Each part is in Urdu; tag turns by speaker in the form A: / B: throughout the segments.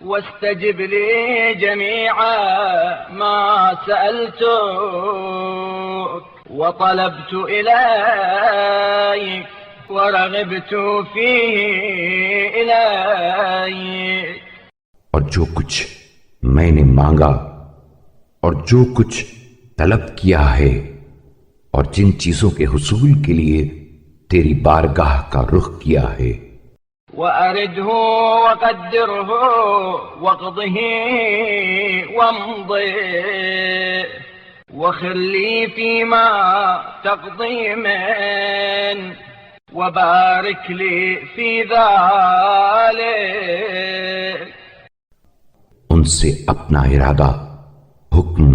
A: واستجب لي جميع ما سألتك وطلبت إليك ورغبت فيه إليك.
B: اور جو کچھ میں نے مانگا اور جو کچھ طلب کیا ہے اور جن چیزوں کے حصول کے لیے تیری بارگاہ کا رخ کیا ہے،
A: وأرده وقدره واقضه وامضي وخر لي فيما تقضي من وبارك لي في ذلك.
B: ان سے اپنا ارادہ، حکم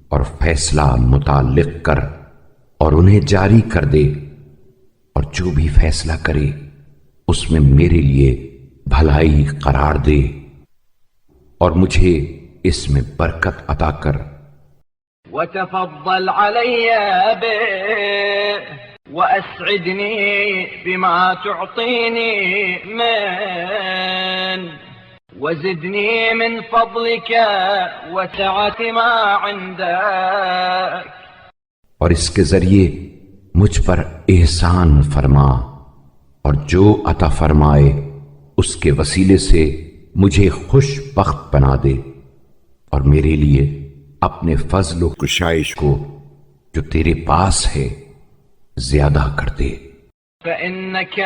B: اور فیصلہ متعلق کر اور انہیں جاری کر دے، اور جو بھی فیصلہ کرے اس میں میرے لیے بھلائی قرار دے اور مجھے اس میں برکت عطا کر.
A: وتفضل علي به وأسعدني بما تعطيني من وزدني من فضلك وسعة ما عندك.
B: اور اس کے ذریعے مجھ پر احسان فرما اور جو عطا فرمائے اس کے وسیلے سے مجھے خوش بخت بنا دے اور میرے لیے اپنے فضل و کشائش کو جو تیرے پاس ہے زیادہ کر دے.
A: فإنك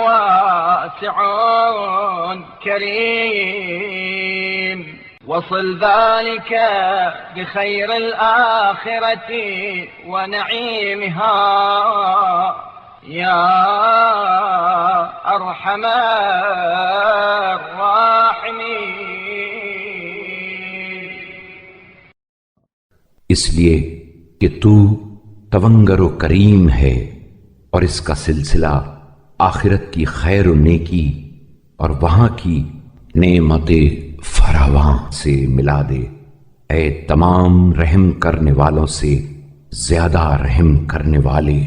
A: واسع كريم وصل ذلك بخير الآخرة ونعيمها يا أرحم الراحمين.
B: اس لیے کہ تو تونگر و کریم ہے اور اس کا سلسلہ آخرت کی خیر و نیکی اور وہاں کی نعمت فراواں سے ملا دے. اے تمام رحم کرنے والوں سے زیادہ رحم کرنے والے.